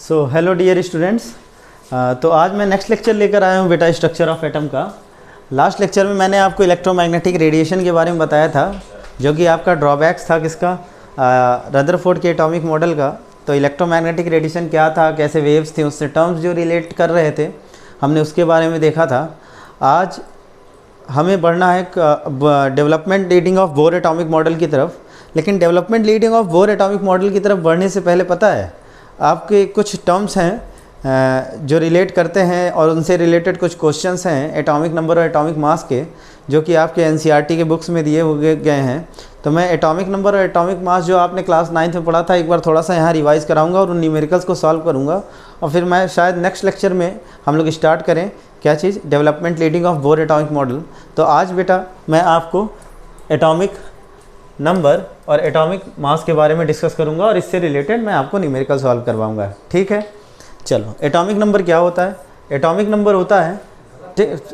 So hello dear students. तो आज मैं नेक्स्ट लेक्चर लेकर आया हूँ बेटा स्ट्रक्चर ऑफ एटम का। लास्ट लेक्चर में मैंने आपको इलेक्ट्रोमैग्नेटिक रेडिएशन के बारे में बताया था, जो कि आपका ड्रॉबैक्स था किसका, रदरफोर्ड के एटॉमिक मॉडल का। तो इलेक्ट्रोमैग्नेटिक रेडिएशन क्या था, कैसे वेव्स थे, उससे टर्म्स जो रिलेट कर रहे थे, हमने उसके बारे में देखा था। आज हमें बढ़ना है development leading of Bohr atomic model की तरफ। लेकिन development leading of Bohr atomic model की तरफ बढ़ने से पहले पता है आपके कुछ टर्म्स हैं जो रिलेट करते हैं, और उनसे रिलेटेड कुछ क्वेश्चंस हैं एटॉमिक नंबर और एटॉमिक मास के, जो कि आपके एनसीईआरटी के बुक्स में दिए हुए गए हैं। तो मैं एटॉमिक नंबर और एटॉमिक मास जो आपने क्लास 9th में पढ़ा था, एक बार थोड़ा सा यहाँ रिवाइज़ कराऊंगा और उन न्यूमेरिकल्स को सॉल्व करूँगा, और फिर मैं शायद नेक्स्ट लेक्चर में हम लोग स्टार्ट करें क्या चीज़, development leading of Bohr atomic model. तो आज बेटा मैं आपको एटॉमिक नंबर और एटॉमिक मास के बारे में डिस्कस करूंगा, और इससे रिलेटेड मैं आपको न्यूमेरिकल सॉल्व करवाऊंगा। ठीक है, चलो एटॉमिक नंबर क्या होता है। एटॉमिक नंबर होता है,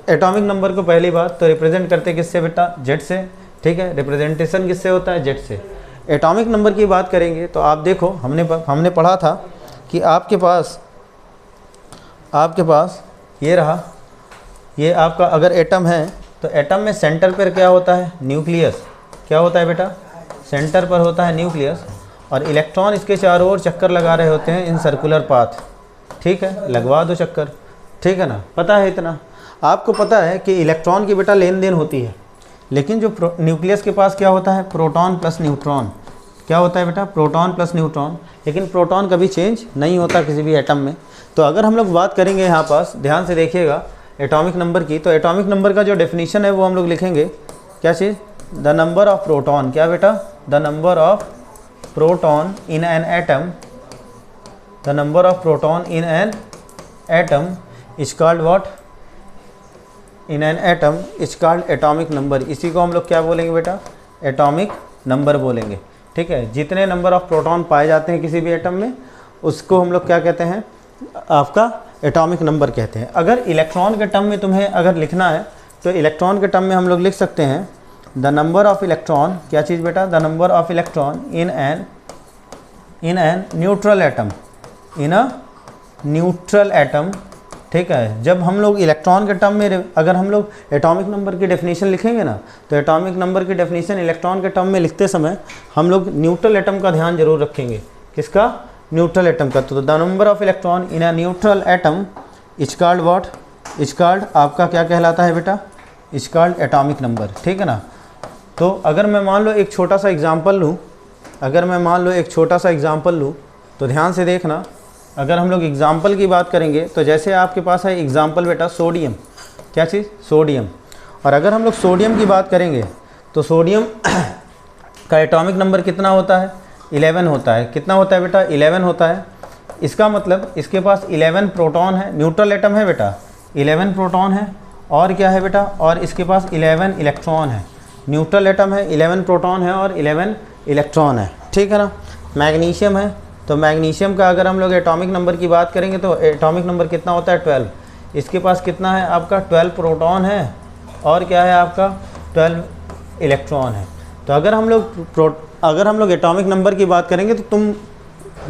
एटॉमिक नंबर को पहली बात तो रिप्रेजेंट करते किससे बेटा, जेड से। ठीक है, रिप्रेजेंटेशन किससे होता है, जेड से। एटॉमिक नंबर की बात करेंगे तो आप देखो, हमने पढ़ा था कि आपके पास ये रहा, ये आपका अगर एटम है तो एटम में सेंटर पर क्या होता है, न्यूक्लियस। क्या होता है बेटा, सेंटर पर होता है न्यूक्लियस, और इलेक्ट्रॉन इसके चारों ओर चक्कर लगा रहे होते हैं इन सर्कुलर पाथ। ठीक है, लगवा दो चक्कर। ठीक है ना, पता है इतना। आपको पता है कि इलेक्ट्रॉन की बेटा लेन देन होती है, लेकिन जो न्यूक्लियस के पास क्या होता है, प्रोटॉन प्लस न्यूट्रॉन। क्या होता है बेटा, प्रोटॉन प्लस न्यूट्रॉन। लेकिन प्रोटॉन कभी चेंज नहीं होता किसी भी एटम में। तो अगर हम लोग बात करेंगे यहाँ पास, ध्यान से देखिएगा एटॉमिक नंबर की, तो एटॉमिक नंबर का जो डेफिनीशन है वो हम लोग लिखेंगे क्या चीज़, द नंबर ऑफ प्रोटॉन। क्या बेटा, the number of proton in an atom, the number of proton in an atom is called what, in an atom is called atomic number. इसी को हम लोग क्या बोलेंगे बेटा, एटॉमिक नंबर बोलेंगे। ठीक है, जितने नंबर ऑफ प्रोटॉन पाए जाते हैं किसी भी एटम में, उसको हम लोग क्या कहते हैं, आपका एटॉमिक नंबर कहते हैं। अगर इलेक्ट्रॉन के टर्म में तुम्हें अगर लिखना है तो इलेक्ट्रॉन के टर्म में हम लोग लिख सकते हैं द नंबर ऑफ इलेक्ट्रॉन। क्या चीज़ बेटा, the number of electron in an neutral atom, in a neutral atom. ठीक है, जब हम लोग इलेक्ट्रॉन के टर्म में अगर हम लोग एटॉमिक नंबर की डेफिनेशन लिखेंगे ना, तो एटॉमिक नंबर की डेफिनेशन इलेक्ट्रॉन के टर्म में लिखते समय हम लोग न्यूट्रल एटम का ध्यान जरूर रखेंगे। किसका, न्यूट्रल एटम का। तो the number of electron in a neutral atom is called what, is called आपका क्या कहलाता है बेटा, इज कॉल्ड एटॉमिक नंबर। ठीक है ना। तो अगर मैं मान लो एक छोटा सा एग्जांपल लूँ, तो ध्यान से देखना। अगर हम लोग एग्जांपल की बात करेंगे तो जैसे आपके पास है एग्जांपल बेटा सोडियम। क्या चीज़, सोडियम। और अगर हम लोग सोडियम की बात करेंगे तो सोडियम का एटॉमिक नंबर कितना होता है, 11 होता है। कितना होता है बेटा, 11 होता है। इसका मतलब इसके पास 11 प्रोटॉन है, न्यूट्रल एटम है बेटा, 11 प्रोटॉन है, और क्या है बेटा, और इसके पास 11 इलेक्ट्रॉन है। न्यूट्रल एटम है, 11 प्रोटॉन है और 11 इलेक्ट्रॉन है। ठीक है ना। मैग्नीशियम है, तो मैग्नीशियम का अगर हम लोग एटॉमिक नंबर की बात करेंगे तो एटॉमिक नंबर कितना होता है, 12। इसके पास कितना है आपका, 12 प्रोटॉन है, और क्या है आपका, 12 इलेक्ट्रॉन है। तो अगर हम लोग एटॉमिक नंबर की बात करेंगे तो तुम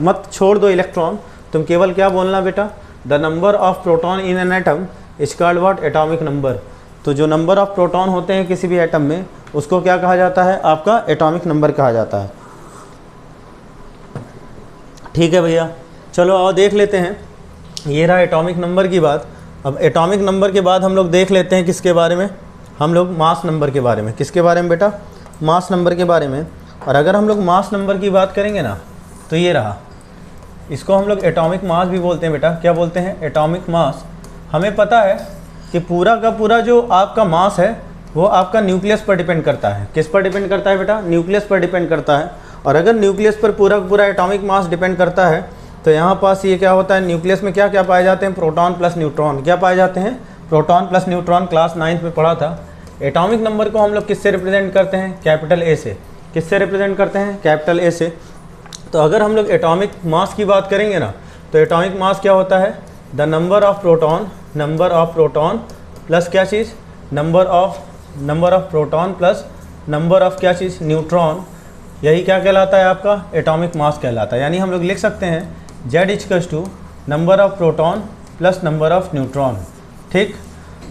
मत छोड़ दो इलेक्ट्रॉन, तुम केवल क्या बोलना बेटा, the number of proton in an atom is called what, atomic number. तो जो नंबर ऑफ प्रोटॉन होते हैं किसी भी एटम में, उसको क्या कहा जाता है, आपका एटॉमिक नंबर कहा जाता है। ठीक है भैया, चलो आओ देख लेते हैं। ये रहा एटॉमिक नंबर की बात। अब एटॉमिक नंबर के बाद हम लोग देख लेते हैं किसके बारे में, हम लोग मास नंबर के बारे में। किसके बारे में बेटा, मास नंबर के बारे में। और अगर हम लोग मास नंबर की बात करेंगे ना, तो ये रहा, इसको हम लोग एटॉमिक मास भी बोलते हैं बेटा। क्या बोलते हैं, एटॉमिक मास। हमें पता है कि पूरा का पूरा जो आपका मास है वो आपका न्यूक्लियस पर डिपेंड करता है। किस पर डिपेंड करता है बेटा, न्यूक्लियस पर डिपेंड करता है। और अगर न्यूक्लियस पर पूरा का पूरा एटॉमिक मास डिपेंड करता है, तो यहाँ पास ये क्या होता है, न्यूक्लियस में क्या क्या पाए जाते हैं, प्रोटॉन प्लस न्यूट्रॉन। क्या पाए जाते हैं, proton plus neutron. Class 9th में पढ़ा था। एटॉमिक नंबर को हम लोग किससे रिप्रेजेंट करते हैं, कैपिटल ए से। किससे रिप्रेजेंट करते हैं, कैपिटल ए से। तो अगर हम लोग एटॉमिक मास की बात करेंगे ना, तो एटॉमिक मास क्या होता है, the number of proton plus क्या चीज़, number of proton plus number of क्या चीज़, न्यूट्रॉन। यही क्या कहलाता है आपका, एटॉमिक मास कहलाता है। यानी हम लोग लिख सकते हैं Z equals to number of proton plus number of neutron. ठीक,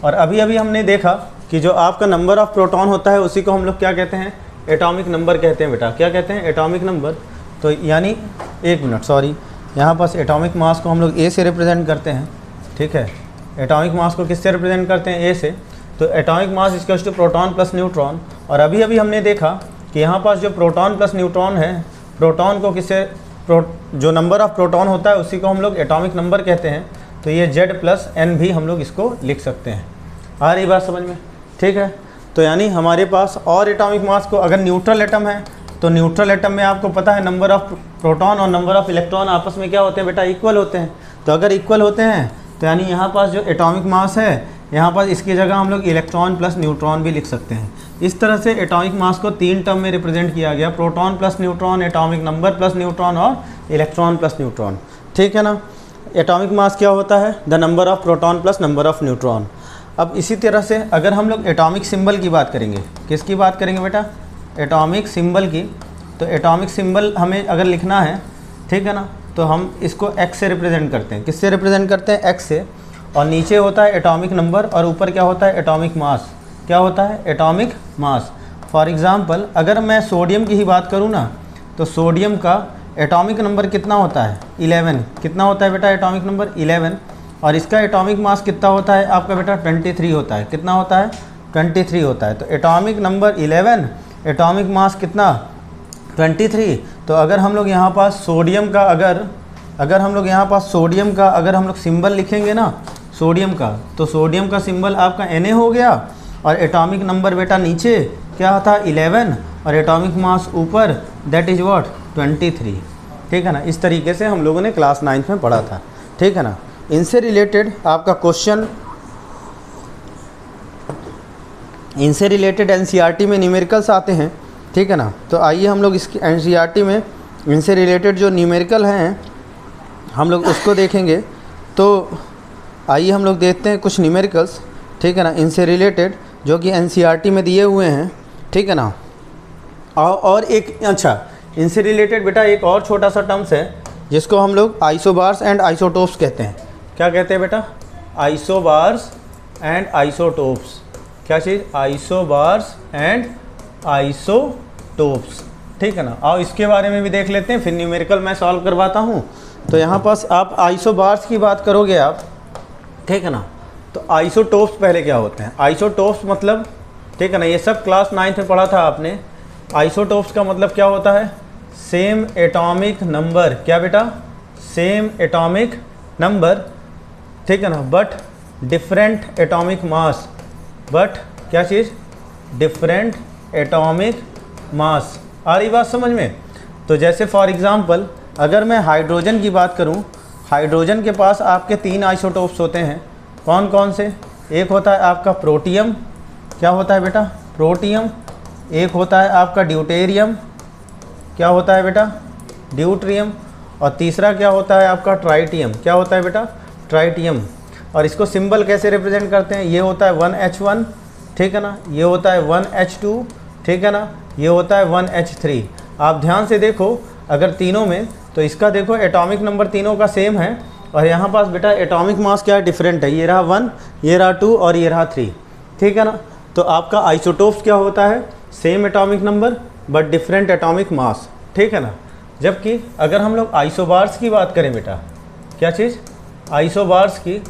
और अभी अभी हमने देखा कि जो आपका नंबर ऑफ प्रोटॉन होता है उसी को हम लोग क्या कहते हैं, एटॉमिक नंबर कहते हैं बेटा। क्या कहते हैं, एटॉमिक नंबर। तो यानी एक मिनट सॉरी, यहाँ पास एटॉमिक मास को हम लोग ए से रिप्रेजेंट करते हैं। ठीक है, एटॉमिक मास को किससे रिप्रेजेंट करते हैं, ए से। तो atomic mass equals to proton plus neutron. और अभी अभी हमने देखा कि यहाँ पास जो प्रोटॉन प्लस न्यूट्रॉन है, प्रोटॉन को किससे, जो नंबर ऑफ प्रोटॉन होता है उसी को हम लोग एटॉमिक नंबर कहते हैं। तो ये Z+N भी हम लोग इसको लिख सकते हैं। आ रही बात समझ में? ठीक है, तो यानी हमारे पास और एटॉमिक मास को, अगर न्यूट्रल एटम है तो न्यूट्रल एटम में आपको पता है नंबर ऑफ प्रोटॉन और नंबर ऑफ इलेक्ट्रॉन आपस में क्या होते हैं बेटा, इक्वल होते हैं। तो अगर इक्वल होते हैं तो यानी यहाँ पास जो एटॉमिक मास है, यहाँ पास इसकी जगह हम लोग इलेक्ट्रॉन प्लस न्यूट्रॉन भी लिख सकते हैं। इस तरह से एटॉमिक मास को 3 टर्म में रिप्रेजेंट किया गया, proton plus neutron, atomic number plus neutron और इलेक्ट्रॉन प्लस न्यूट्रॉन। ठीक है ना, एटॉमिक मास क्या होता है, the number of proton plus number of neutron. अब इसी तरह से अगर हम लोग एटॉमिक सिंबल की बात करेंगे, किसकी बात करेंगे बेटा, एटॉमिक सिंबल की। तो एटॉमिक सिंबल हमें अगर लिखना है, ठीक है ना, तो हम इसको x से रिप्रेजेंट करते हैं। किससे रिप्रेजेंट करते हैं, x से। और नीचे होता है एटॉमिक नंबर और ऊपर क्या होता है, एटॉमिक मास। क्या होता है, एटॉमिक मास। फॉर एग्ज़ाम्पल अगर मैं सोडियम की ही बात करूँ ना, तो सोडियम का एटॉमिक नंबर कितना होता है, 11। कितना होता है बेटा एटॉमिक नंबर, 11। और इसका एटॉमिक मास कितना होता है आपका बेटा, 23 होता है। कितना होता है, 23 होता है। तो एटॉमिक नंबर 11, एटॉमिक मास कितना, 23। तो अगर हम लोग यहाँ पास सोडियम का अगर हम लोग यहाँ पास सोडियम का अगर हम लोग सिंबल लिखेंगे ना, सोडियम का, तो सोडियम का सिंबल आपका Na हो गया। और एटॉमिक नंबर बेटा नीचे क्या था, 11, और एटॉमिक मास ऊपर, दैट इज़ व्हाट, 23। ठीक है ना, इस तरीके से हम लोगों ने क्लास 9th में पढ़ा था। ठीक है ना, इनसे रिलेटेड आपका क्वेश्चन, इनसे रिलेटेड NCERT में न्यूमेरिकल्स आते हैं। ठीक है ना, तो आइए हम लोग इसकी NCERT में इनसे रिलेटेड जो न्यूमेरिकल हैं हम लोग उसको देखेंगे। तो आइए हम लोग देखते हैं कुछ न्यूमेरिकल्स, ठीक है ना, इनसे रिलेटेड जो कि NCERT में दिए हुए हैं। ठीक है ना, और एक अच्छा इनसे रिलेटेड बेटा एक और छोटा सा टर्म्स है जिसको हम लोग आइसोबार्स एंड आइसोटोप्स कहते हैं। क्या कहते हैं बेटा, आइसोबार्स एंड आइसोटोप्स। क्या चीज़, आइसोबार्स एंड आइसोटोप्स। ठीक है ना, और इसके बारे में भी देख लेते हैं, फिर न्यूमेरिकल मैं सॉल्व करवाता हूँ। तो यहाँ पास आप आइसोबार्स की बात करोगे आप, ठीक है ना, तो आइसोटोप्स पहले क्या होते हैं, आइसोटोप्स मतलब, ठीक है ना, ये सब क्लास 9th में पढ़ा था आपने। आइसोटोप्स का मतलब क्या होता है, सेम एटॉमिक नंबर। क्या बेटा, सेम एटॉमिक नंबर, ठीक है ना, but different atomic mass. But क्या चीज़, डिफरेंट एटॉमिक मास। आ रही बात समझ में? तो जैसे फॉर एग्ज़ाम्पल अगर मैं हाइड्रोजन की बात करूं, हाइड्रोजन के पास आपके 3 आइसोटोप्स होते हैं। कौन कौन से, एक होता है आपका प्रोटियम। क्या होता है बेटा, प्रोटियम। एक होता है आपका ड्यूटेरियम। क्या होता है बेटा, ड्यूट्रियम। और तीसरा क्या होता है आपका ट्राइटियम। क्या होता है बेटा, ट्राइटियम। और इसको सिंबल कैसे रिप्रेजेंट करते हैं, ये होता है 1H1, ठीक है ना, ये होता है 1H2, ठीक है ना, ये होता है 1H3। आप ध्यान से देखो अगर तीनों में, तो इसका देखो एटॉमिक नंबर तीनों का सेम है, और यहाँ पास बेटा एटॉमिक मास क्या है, डिफरेंट है। ये रहा 1, ये रहा 2 और ये रहा 3। ठीक है ना, तो आपका आइसोटोप्स क्या होता है, same atomic number but different atomic mass. ठीक है ना, जबकि अगर हम लोग आइसोबार्स की बात करें बेटा, क्या चीज़, आइसोबार्स की,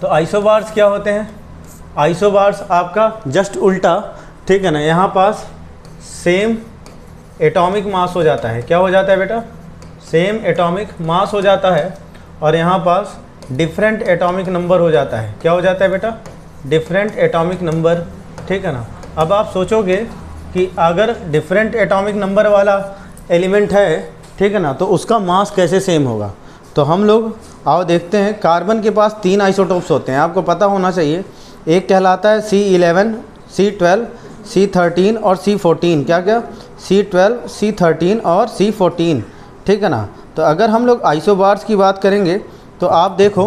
तो आइसोबार्स क्या होते हैं, आइसोबार्स आपका जस्ट उल्टा, ठीक है ना, यहाँ पास सेम एटॉमिक मास हो जाता है। क्या हो जाता है बेटा, सेम एटॉमिक मास हो जाता है, और यहाँ पास डिफरेंट एटॉमिक नंबर हो जाता है। क्या हो जाता है बेटा, डिफरेंट एटॉमिक नंबर। ठीक है ना, अब आप सोचोगे कि अगर डिफरेंट एटॉमिक नंबर वाला एलिमेंट है, ठीक है ना, तो उसका मास कैसे सेम होगा। तो हम लोग आओ देखते हैं। कार्बन के पास 3 आइसोटोप्स होते हैं, आपको पता होना चाहिए। एक कहलाता है C11, C12, C13 और C14। क्या क्या, C12, C13 और C14। ठीक है ना, तो अगर हम लोग आइसोबार्स की बात करेंगे तो आप देखो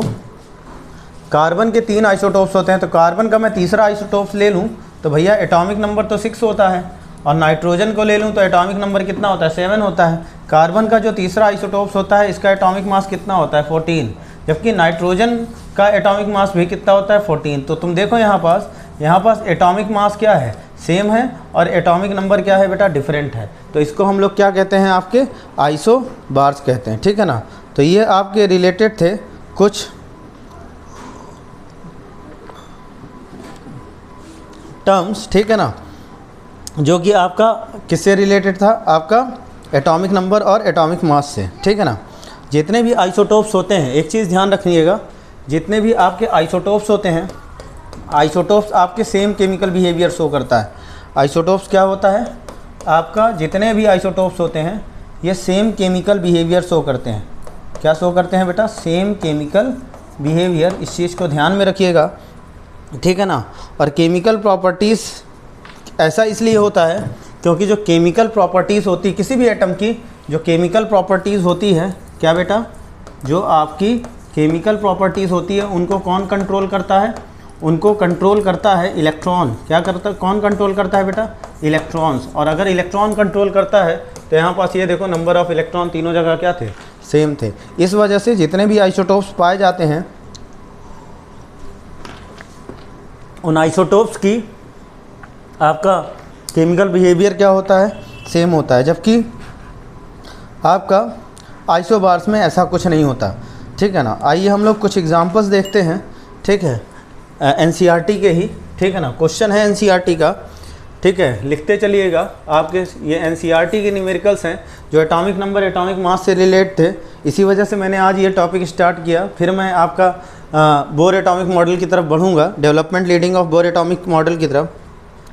कार्बन के 3 आइसोटोप्स होते हैं। तो कार्बन का मैं तीसरा आइसोटोप्स ले लूँ तो भैया एटॉमिक नंबर तो 6 होता है, और नाइट्रोजन को ले लूँ तो एटॉमिक नंबर कितना होता है, 7 होता है। कार्बन का जो तीसरा आइसोटोप्स होता है इसका एटॉमिक मास कितना होता है 14, जबकि नाइट्रोजन का एटॉमिक मास भी कितना होता है 14। तो तुम देखो यहाँ पास एटॉमिक मास क्या है, सेम है, और एटॉमिक नंबर क्या है बेटा, डिफरेंट है। तो इसको हम लोग क्या कहते हैं, आपके आइसोबार्स कहते हैं, ठीक है ना। तो ये आपके रिलेटेड थे कुछ टर्म्स, ठीक है ना, जो कि आपका किससे रिलेटेड था, आपका एटॉमिक नंबर और एटॉमिक मास से, ठीक है ना। जितने भी आइसोटोप्स होते हैं, एक चीज़ ध्यान रखिएगा, जितने भी आपके आइसोटोप्स होते हैं, आइसोटोप्स आपके सेम केमिकल बिहेवियर शो करता है। आइसोटोप्स क्या होता है आपका, जितने भी आइसोटोप्स होते हैं ये सेम केमिकल बिहेवियर शो करते हैं। क्या शो करते हैं बेटा, सेम केमिकल बिहेवियर। इस चीज़ को ध्यान में रखिएगा, ठीक है ना। और केमिकल प्रॉपर्टीज़ ऐसा इसलिए होता है क्योंकि जो केमिकल प्रॉपर्टीज़ होती है किसी भी एटम की, जो केमिकल प्रॉपर्टीज़ होती है, क्या बेटा, जो आपकी केमिकल प्रॉपर्टीज़ होती है उनको कौन कंट्रोल करता है, उनको कंट्रोल करता है इलेक्ट्रॉन। क्या करता है, कौन कंट्रोल करता है बेटा, इलेक्ट्रॉन्स। और अगर इलेक्ट्रॉन कंट्रोल करता है तो यहाँ पास ये देखो नंबर ऑफ़ इलेक्ट्रॉन तीनों जगह क्या थे, सेम थे। इस वजह से जितने भी आइसोटोप्स पाए जाते हैं उन आइसोटोप्स की आपका केमिकल बिहेवियर क्या होता है, सेम होता है, जबकि आपका आइसोबार्स में ऐसा कुछ नहीं होता, ठीक है ना। आइए हम लोग कुछ एग्जांपल्स देखते हैं, ठीक है, एनसीईआरटी के ही, ठीक है ना। क्वेश्चन है एनसीईआरटी का, ठीक है, लिखते चलिएगा। आपके ये एनसीईआरटी के न्यूमेरिकल्स हैं जो एटॉमिक नंबर एटॉमिक मास से रिलेट थे, इसी वजह से मैंने आज ये टॉपिक स्टार्ट किया। फिर मैं आपका बोर एटॉमिक मॉडल की तरफ बढ़ूँगा, development leading of Bohr atomic model की तरफ।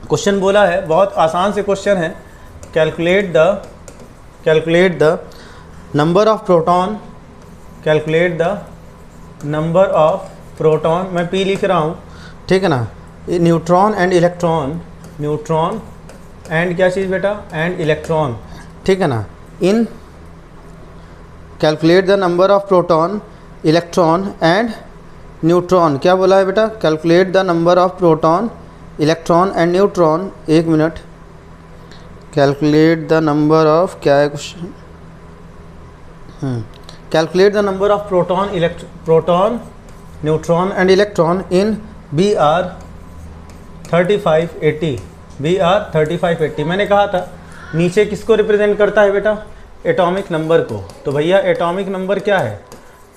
क्वेश्चन बोला है, बहुत आसान से क्वेश्चन है, calculate the number of proton, calculate the number of proton, मैं पी लिख रहा हूँ, ठीक है ना, neutron and electron, neutron and क्या चीज़ बेटा, एंड इलेक्ट्रॉन, ठीक है ना, इन calculate the number of proton, electron and neutron. क्या बोला है बेटा, calculate the number of proton, electron and neutron. एक minute, calculate the number of, क्या है question, calculate the number of proton, neutron and electron in BR 3580, BR 3580। मैंने कहा था नीचे किसको रिप्रेजेंट करता है बेटा, एटॉमिक नंबर को। तो भैया एटॉमिक नंबर क्या है,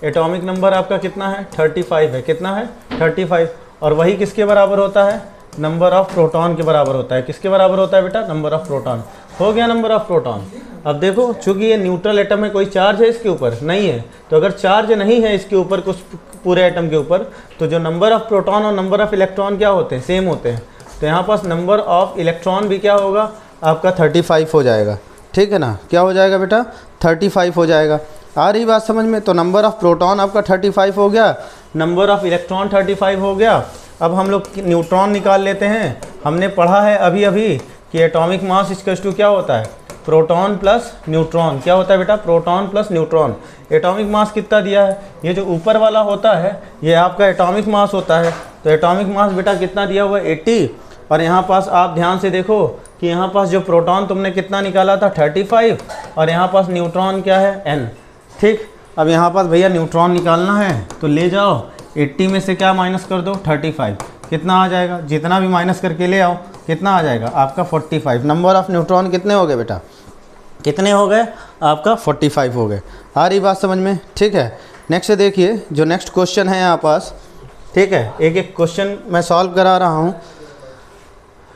एटॉमिक नंबर आपका कितना है, 35 है, कितना है 35, और वही किसके बराबर होता है, नंबर ऑफ प्रोटॉन के बराबर होता है। किसके बराबर होता है बेटा, नंबर ऑफ प्रोटॉन। हो गया नंबर ऑफ प्रोटॉन। अब देखो, चूंकि ये न्यूट्रल एटम है, कोई चार्ज है इसके ऊपर, नहीं है, तो अगर चार्ज नहीं है इसके ऊपर, कुछ पूरे एटम के ऊपर, तो जो नंबर ऑफ प्रोटॉन और नंबर ऑफ इलेक्ट्रॉन क्या होते हैं, सेम होते हैं। तो यहाँ पास नंबर ऑफ इलेक्ट्रॉन भी क्या होगा आपका 35 हो जाएगा, ठीक है ना। क्या हो जाएगा बेटा, 35 हो जाएगा। आ रही बात समझ में। तो नंबर ऑफ प्रोटॉन आपका 35 हो गया, नंबर ऑफ इलेक्ट्रॉन 35 हो गया। अब हम लोग न्यूट्रॉन निकाल लेते हैं। हमने पढ़ा है अभी अभी कि एटॉमिक मास इक्वल्स टू क्या होता है, प्रोटॉन प्लस न्यूट्रॉन। क्या होता है बेटा, proton plus neutron. Atomic mass कितना दिया है, ये जो ऊपर वाला होता है ये आपका एटॉमिक मास होता है। तो एटॉमिक मास बेटा कितना दिया हुआ है, 80। और यहाँ पास आप ध्यान से देखो कि यहाँ पास जो प्रोटॉन तुमने कितना निकाला था, 35, और यहाँ पास न्यूट्रॉन क्या है, n, ठीक। अब यहाँ पास भैया न्यूट्रॉन निकालना है तो ले जाओ, 80 में से क्या माइनस कर दो, 35, कितना आ जाएगा, जितना भी माइनस करके ले आओ, कितना आ जाएगा आपका 45। नंबर ऑफ न्यूट्रॉन कितने हो गए बेटा, कितने हो गए आपका 45 हो गए। आ रही बात समझ में, ठीक है। नेक्स्ट देखिए, जो नेक्स्ट क्वेश्चन है यहाँ पास, ठीक है, एक एक क्वेश्चन मैं सॉल्व करा रहा हूँ।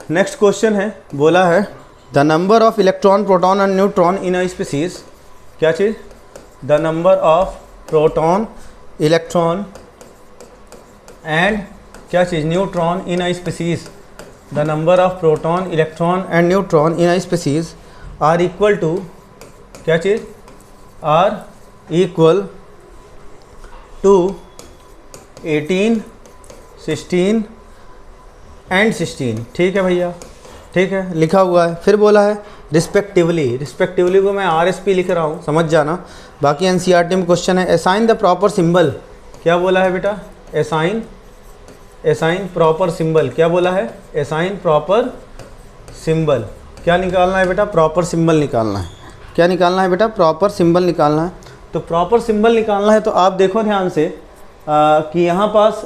नेक्स्ट क्वेश्चन है, बोला है the number of electron, proton and neutron in a species. क्या चीज़, the number of proton, electron and क्या चीज़, neutron in a species. The number of proton, electron and neutron in a species are equal to, क्या चीज़, are equal to 18, 16 and 16। ठीक है भैया, ठीक है, लिखा हुआ है। फिर बोला है रिस्पेक्टिवली, रिस्पेक्टिवली को मैं RSP लिख रहा हूँ, समझ जाना। बाकी NCERT में क्वेश्चन है असाइन द प्रॉपर सिंबल। क्या बोला है बेटा, असाइन प्रॉपर सिंबल। क्या बोला है, असाइन प्रॉपर सिंबल। क्या निकालना है बेटा, प्रॉपर सिंबल निकालना है। क्या निकालना है बेटा? प्रॉपर सिंबल निकालना है। तो प्रॉपर सिंबल निकालना है तो आप देखो ध्यान से कि यहाँ पास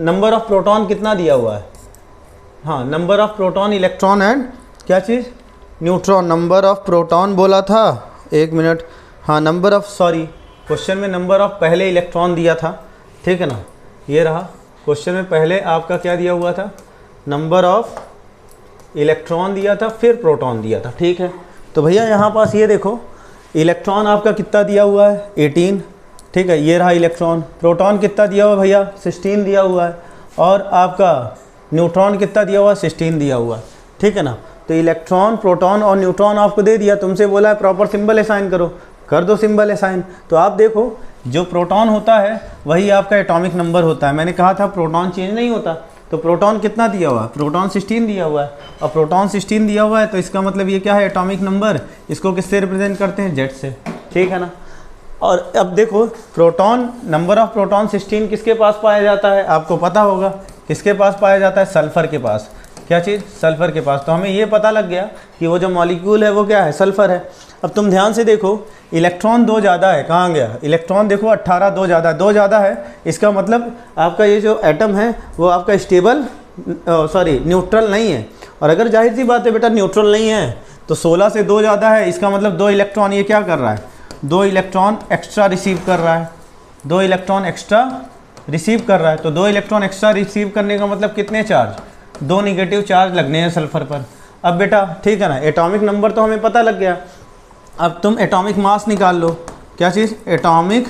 नंबर ऑफ प्रोटॉन कितना दिया हुआ है। हाँ, number of proton, electron and क्या चीज़? न्यूट्रॉन। नंबर ऑफ प्रोटॉन बोला था, एक मिनट, हाँ नंबर ऑफ, सॉरी क्वेश्चन में नंबर ऑफ पहले इलेक्ट्रॉन दिया था, ठीक है ना, ये रहा क्वेश्चन में पहले आपका क्या दिया हुआ था? नंबर ऑफ इलेक्ट्रॉन दिया था, फिर प्रोटॉन दिया था, ठीक है। तो भैया यहाँ पास ये देखो इलेक्ट्रॉन आपका कितना दिया हुआ है? 18, ठीक है, ये रहा इलेक्ट्रॉन। प्रोटॉन कितना दिया हुआ है भैया? 16 दिया हुआ है। और आपका न्यूट्रॉन कितना दिया हुआ है? 16 दिया हुआ है, ठीक है ना। तो इलेक्ट्रॉन, प्रोटॉन और न्यूट्रॉन आपको दे दिया, तुमसे बोला है प्रॉपर सिंबल असाइन करो, कर दो सिंबल असाइन। तो आप देखो जो प्रोटॉन होता है वही आपका एटॉमिक नंबर होता है। मैंने कहा था प्रोटॉन चेंज नहीं होता, तो प्रोटॉन कितना दिया हुआ है? प्रोटॉन 16 दिया हुआ है। और प्रोटॉन 16 दिया हुआ है तो इसका मतलब ये क्या है? Atomic number. इसको किससे रिप्रेजेंट करते हैं? जेड से, ठीक है ना। और अब देखो प्रोटॉन, नंबर ऑफ प्रोटॉन 16 किसके पास पाया जाता है? आपको पता होगा किसके पास पाया जाता है? सल्फ़र के पास। क्या चीज़? सल्फ़र के पास। तो हमें ये पता लग गया कि वो जो मॉलिक्यूल है वो क्या है? सल्फ़र है। अब तुम ध्यान से देखो इलेक्ट्रॉन 2 ज़्यादा है, कहाँ गया? इलेक्ट्रॉन देखो 18, 2 ज़्यादा, 2 ज़्यादा है, इसका मतलब आपका ये जो एटम है वो आपका स्टेबल, सॉरी न्यूट्रल नहीं है। और अगर जाहिर सी बात है बेटा न्यूट्रल नहीं है तो 16 से 2 ज़्यादा है, इसका मतलब 2 इलेक्ट्रॉन ये क्या कर रहा है? 2 इलेक्ट्रॉन एक्स्ट्रा रिसीव कर रहा है, 2 इलेक्ट्रॉन एक्स्ट्रा रिसीव कर रहा है। तो 2 इलेक्ट्रॉन एक्स्ट्रा रिसीव करने का मतलब कितने चार्ज? 2 निगेटिव चार्ज लगने हैं सल्फ़र पर। अब बेटा ठीक है ना, एटॉमिक नंबर तो हमें पता लग गया। अब तुम एटॉमिक मास निकाल लो। क्या चीज़? एटॉमिक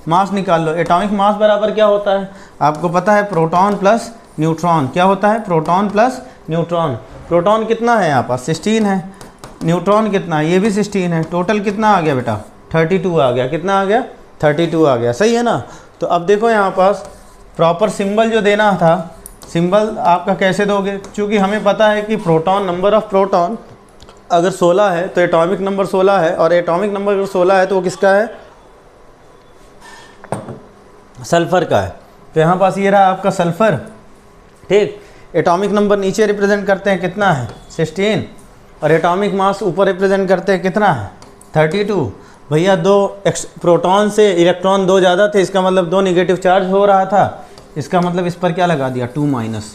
मास निकाल लो। एटॉमिक मास बराबर क्या होता है? आपको पता है प्रोटॉन प्लस न्यूट्रॉन। क्या होता है? Proton plus neutron. प्रोटॉन कितना है यहाँ पास? 16 है। न्यूट्रॉन कितना है? ये भी 16 है। टोटल कितना आ गया बेटा? 32 आ गया। कितना आ गया? 32 आ गया। सही है ना। तो अब देखो यहाँ पास प्रॉपर सिंबल जो देना था, सिंबल आपका कैसे दोगे? क्योंकि हमें पता है कि प्रोटॉन, नंबर ऑफ प्रोटॉन अगर 16 है तो एटॉमिक नंबर 16 है, और एटॉमिक नंबर अगर 16 है तो वो किसका है? सल्फ़र का है। तो यहाँ पास ये रहा आपका सल्फ़र, ठीक। एटॉमिक नंबर नीचे रिप्रेजेंट करते हैं कितना है? 16। और एटॉमिक मास ऊपर रिप्रेजेंट करते हैं कितना है? 32। भैया 2 प्रोटॉन से इलेक्ट्रॉन 2 ज़्यादा थे, इसका मतलब 2 निगेटिव चार्ज हो रहा था, इसका मतलब इस पर क्या लगा दिया? 2 माइनस,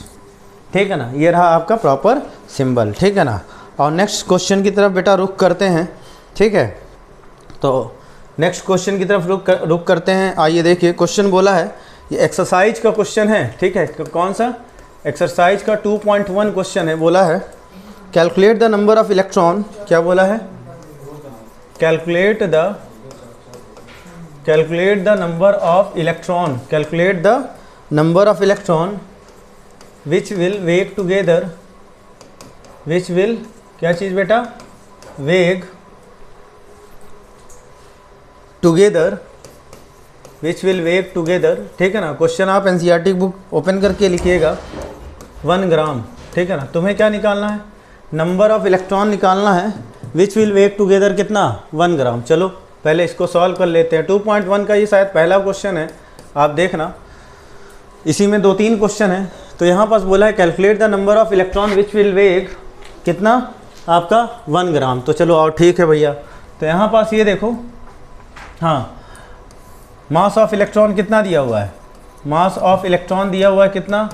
ठीक है ना। ये रहा आपका प्रॉपर सिंबल, ठीक है ना। और नेक्स्ट क्वेश्चन की तरफ बेटा रुख करते हैं, ठीक है। तो नेक्स्ट क्वेश्चन की तरफ रुख करते हैं। आइए देखिए क्वेश्चन बोला है, ये एक्सरसाइज का क्वेश्चन है, ठीक है। कौन सा? एक्सरसाइज का 2.1 क्वेश्चन है। बोला है calculate the number of electron. क्या बोला है? Calculate the number of electron. Calculate the number of electron which will वेग टुगेदर, विच विल क्या चीज़ बेटा? वेग टुगेदर, विच विल वेग टुगेदर, ठीक है ना। क्वेश्चन आप एनसीईआरटी बुक ओपन करके लिखिएगा। 1 ग्राम, ठीक है ना। तुम्हें क्या निकालना है? नंबर ऑफ इलेक्ट्रॉन निकालना है। विच विल वेग टुगेदर कितना? 1 ग्राम। चलो पहले इसको सॉल्व कर लेते हैं। 2.1 का ये शायद पहला क्वेश्चन है, आप देखना इसी में 2-3 क्वेश्चन है। तो यहाँ पास बोला है calculate the number of electron which will वेग कितना? आपका 1 ग्राम। तो चलो और ठीक है भैया। तो यहाँ पास ये देखो, हाँ, मास ऑफ इलेक्ट्रॉन कितना दिया हुआ है? मास ऑफ इलेक्ट्रॉन दिया हुआ है कितना?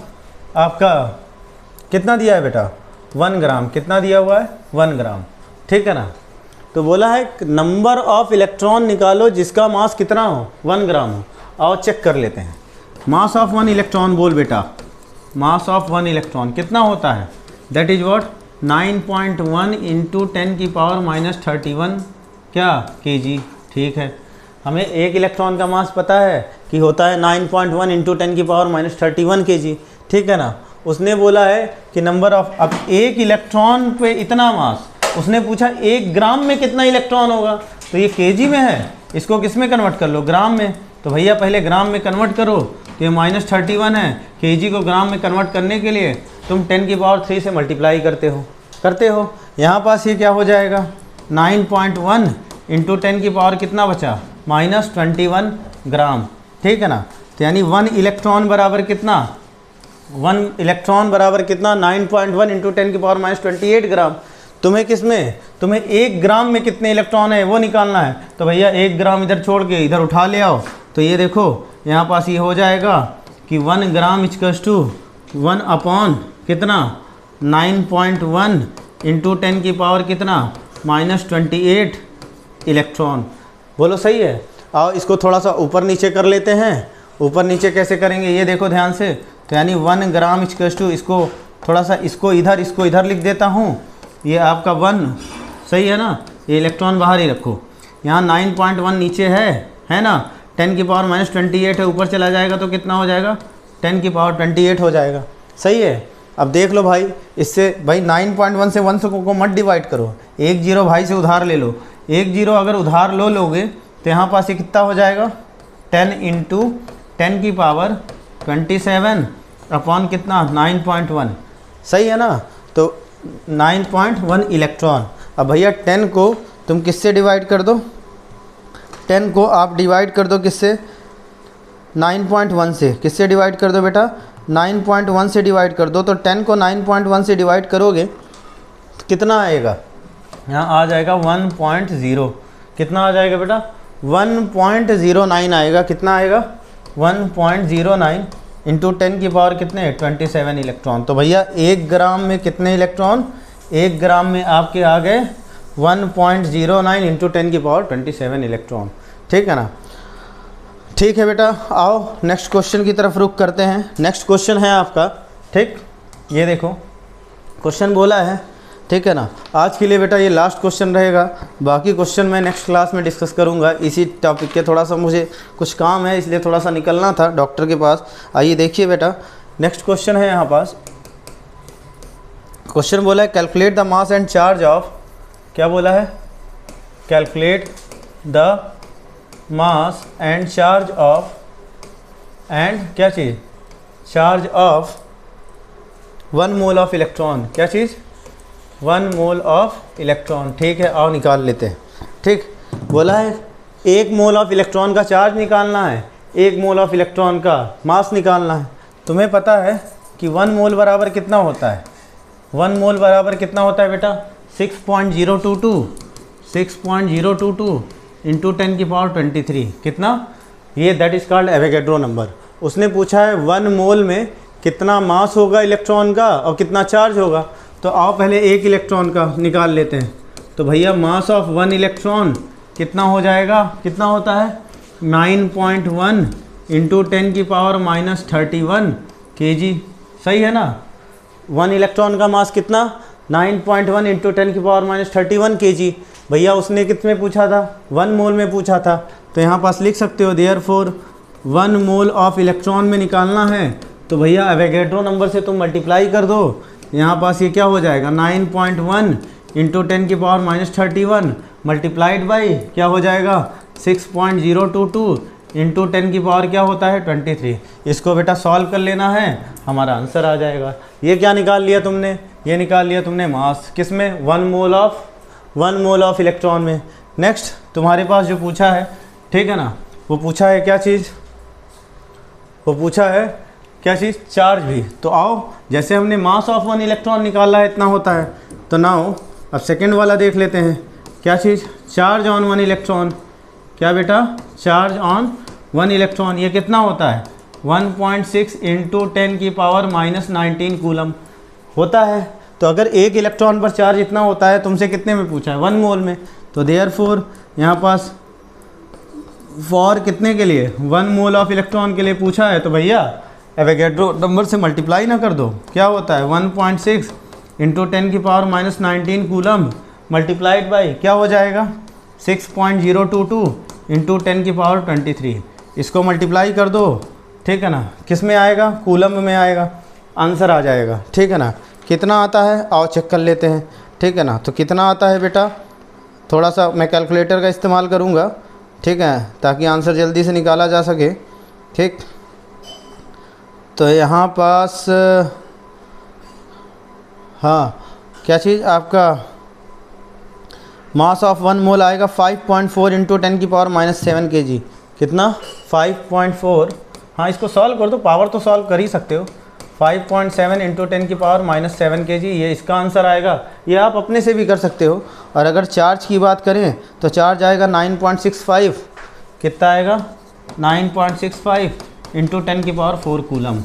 आपका कितना दिया है बेटा? 1 ग्राम। कितना दिया हुआ है? 1 ग्राम, ठीक है ना। तो बोला है नंबर ऑफ इलेक्ट्रॉन निकालो जिसका मास कितना हो? 1 ग्राम हो। आओ चेक कर लेते हैं। मास ऑफ 1 इलेक्ट्रॉन बोल बेटा। मास ऑफ 1 इलेक्ट्रॉन कितना होता है? That is what? 9.1 इंटू 10 की पावर माइनस 31 क्या kg, ठीक है। हमें एक इलेक्ट्रॉन का मास पता है कि होता है 9.1 इंटू 10 की पावर माइनस 31 kg, ठीक है ना। उसने बोला है कि नंबर ऑफ, अब एक इलेक्ट्रॉन पे इतना मास, उसने पूछा 1 ग्राम में कितना इलेक्ट्रॉन होगा, तो ये kg में है, इसको किस में कन्वर्ट कर लो? ग्राम में। तो भैया पहले ग्राम में कन्वर्ट करो, तो ये माइनस 31 है। kg को ग्राम में कन्वर्ट करने के लिए तुम 10 की पावर 3 से मल्टीप्लाई करते हो। यहाँ पास ये क्या हो जाएगा? 9.1 इंटू 10 की पावर कितना बचा? माइनस 21 ग्राम, ठीक है ना। तो यानी 1 इलेक्ट्रॉन बराबर कितना? 1 इलेक्ट्रॉन बराबर कितना? 9.1 इंटू 10 की पावर माइनस 28 ग्राम। तुम्हें किस में, तुम्हें 1 ग्राम में कितने इलेक्ट्रॉन है वो निकालना है। तो भैया 1 ग्राम इधर छोड़ के इधर उठा ले आओ। तो ये देखो यहाँ पास ये हो जाएगा कि 1 ग्राम इक्वल्स टू 1 अपॉन कितना 9.1 इंटू 10 की पावर कितना -28 इलेक्ट्रॉन। बोलो सही है। आओ इसको थोड़ा सा ऊपर नीचे कर लेते हैं। ऊपर नीचे कैसे करेंगे ये देखो ध्यान से। तो यानी 1 ग्राम इक्वल्स टू, इसको थोड़ा सा इसको इधर लिख देता हूँ। ये आपका 1 सही है ना, ये इलेक्ट्रॉन बाहर ही रखो। यहाँ 9.1 नीचे है ना, 10 की पावर -28 है, ऊपर चला जाएगा तो कितना हो जाएगा 10 की पावर 28 हो जाएगा। सही है। अब देख लो भाई, इससे भाई 9.1 से 1 को मत डिवाइड करो, 1 0 भाई से उधार ले लो। 1 0 अगर उधार लोगे तो यहाँ पास ये कितना हो जाएगा 10 इंटू 10 की पावर 27 अपॉन कितना 9.1। सही है ना। तो 9.1 इलेक्ट्रॉन। अब भैया 10 को तुम किससे डिवाइड कर दो, 10 को आप डिवाइड कर दो किससे 9.1 से। किससे डिवाइड कर दो बेटा 9.1 से डिवाइड कर दो। तो 10 को 9.1 से डिवाइड करोगे तो कितना आएगा, यहाँ आ जाएगा 1.0। कितना आ जाएगा बेटा 1.09 आएगा। कितना आएगा 1.09 इंटू 10 की पावर कितने 27 इलेक्ट्रॉन। तो भैया 1 ग्राम में कितने इलेक्ट्रॉन, 1 ग्राम में आपके आ गए 1.09 इंटू 10 की पावर 27 इलेक्ट्रॉन। ठीक है ना। ठीक है बेटा, आओ नेक्स्ट क्वेश्चन की तरफ रुख करते हैं। नेक्स्ट क्वेश्चन है आपका, ठीक, ये देखो क्वेश्चन बोला है, ठीक है ना। आज के लिए बेटा ये लास्ट क्वेश्चन रहेगा, बाकी क्वेश्चन मैं नेक्स्ट क्लास में डिस्कस करूंगा इसी टॉपिक के। थोड़ा सा मुझे कुछ काम है इसलिए थोड़ा सा निकलना था डॉक्टर के पास। आइए देखिए बेटा, नेक्स्ट क्वेश्चन है यहाँ पास। क्वेश्चन बोला है calculate the mass and charge of, क्या बोला है, calculate the mass and charge of, and क्या चीज़, charge of 1 mole of electron. क्या चीज़ 1 मोल ऑफ इलेक्ट्रॉन। ठीक है, आओ निकाल लेते हैं। ठीक, बोला है 1 मोल ऑफ इलेक्ट्रॉन का चार्ज निकालना है, 1 मोल ऑफ इलेक्ट्रॉन का मास निकालना है। तुम्हें पता है कि 1 मोल बराबर कितना होता है, 1 मोल बराबर कितना होता है बेटा 6.022 इंटू 10 की पावर 23। कितना, ये that is called Avogadro number. उसने पूछा है 1 मोल में कितना मास होगा इलेक्ट्रॉन का और कितना चार्ज होगा। तो आओ पहले 1 इलेक्ट्रॉन का निकाल लेते हैं। तो भैया मास ऑफ 1 इलेक्ट्रॉन कितना हो जाएगा, कितना होता है 9.1 इंटू 10 की पावर -31 kg। सही है ना। 1 इलेक्ट्रॉन का मास कितना 9.1 इंटू 10 की पावर -31 kg। भैया उसने कितने पूछा था 1 मोल में पूछा था। तो यहाँ पास लिख सकते हो देयरफॉर 1 मोल ऑफ इलेक्ट्रॉन में निकालना है तो भैया एवोगैड्रो नंबर से तुम मल्टीप्लाई कर दो। यहाँ पास ये क्या हो जाएगा 9.1 इंटू 10 की पावर -31 मल्टीप्लाइड बाई क्या हो जाएगा 6.022 इंटू 10 की पावर क्या होता है 23। इसको बेटा सॉल्व कर लेना है, हमारा आंसर आ जाएगा। ये क्या निकाल लिया तुमने, ये निकाल लिया तुमने मास, किस में 1 मोल ऑफ इलेक्ट्रॉन में। नेक्स्ट तुम्हारे पास जो पूछा है, ठीक है ना, वो पूछा है क्या चीज़, वो पूछा है क्या चीज़, चार्ज भी। तो आओ जैसे हमने मास ऑफ 1 इलेक्ट्रॉन निकाला है इतना होता है, तो नाउ अब सेकेंड वाला देख लेते हैं। क्या चीज़, चार्ज ऑन 1 इलेक्ट्रॉन। क्या बेटा, चार्ज ऑन 1 इलेक्ट्रॉन ये कितना होता है 1.6 इंटू 10 की पावर -19 कूलम होता है। तो अगर 1 इलेक्ट्रॉन पर चार्ज इतना होता है, तुमसे कितने में पूछा है 1 मोल में। तो देयरफॉर यहाँ पास फॉर कितने के लिए 1 मोल ऑफ इलेक्ट्रॉन के लिए पूछा है, तो भैया एवोगैड्रो नंबर से मल्टीप्लाई ना कर दो। क्या होता है 1.6 इंटू 10 की पावर -19 कूलम मल्टीप्लाइड बाई क्या हो जाएगा 6.022 इंटू 10 की पावर 23। इसको मल्टीप्लाई कर दो, ठीक है ना, किस में आएगा, कूलम में आएगा, आंसर आ जाएगा। ठीक है ना। कितना आता है आओ चेक कर लेते हैं। ठीक है ना। तो कितना आता है बेटा, थोड़ा सा मैं कैलकुलेटर का इस्तेमाल करूँगा, ठीक है, ताकि आंसर जल्दी से निकाला जा सके। ठीक, तो यहाँ पास हाँ क्या चीज़ आपका मास ऑफ 1 मोल आएगा 5.4 इंटू 10 की पावर -7 kg। कितना 5.4, हाँ इसको सॉल्व कर दो, पावर तो सॉल्व कर ही सकते हो। 5.7 इंटू 10 की पावर -7 kg, ये इसका आंसर आएगा। ये आप अपने से भी कर सकते हो। और अगर चार्ज की बात करें तो चार्ज आएगा 9.65, कितना आएगा 9.65 इंटू 10 की पावर 4 कूलम।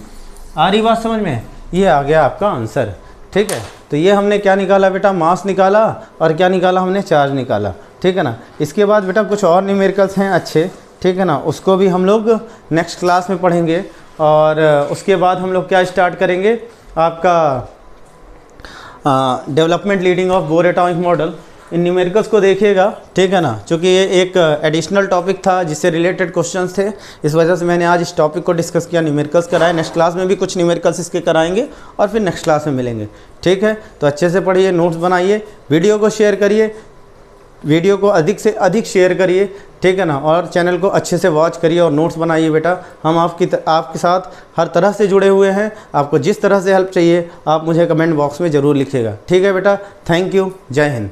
आ रही बात समझ में? ये आ गया आपका आंसर। ठीक है, तो ये हमने क्या निकाला बेटा, मास निकाला, और क्या निकाला हमने, चार्ज निकाला। ठीक है ना। इसके बाद बेटा कुछ और न्यूमेरिकल्स हैं अच्छे, ठीक है ना, उसको भी हम लोग नेक्स्ट क्लास में पढ़ेंगे। और उसके बाद हम लोग क्या स्टार्ट करेंगे, आपका development leading of Bohr atomic model. In numericals को देखिएगा, ठीक है ना, क्योंकि ये एक एडिशनल टॉपिक था जिससे रिलेटेड क्वेश्चंस थे, इस वजह से मैंने आज इस टॉपिक को डिस्कस किया, न्यूमेरिकल्स कराए। नेक्स्ट क्लास में भी कुछ न्यूमेरिकल्स इसके कराएंगे और फिर नेक्स्ट क्लास में मिलेंगे। ठीक है, तो अच्छे से पढ़िए, नोट्स बनाइए, वीडियो को शेयर करिए, वीडियो को अधिक से अधिक शेयर करिए, ठीक है ना, और चैनल को अच्छे से वॉच करिए और नोट्स बनाइए बेटा। हम आपके साथ हर तरह से जुड़े हुए हैं। आपको जिस तरह से हेल्प चाहिए आप मुझे कमेंट बॉक्स में ज़रूर लिखिएगा। ठीक है बेटा, थैंक यू, जय हिंद।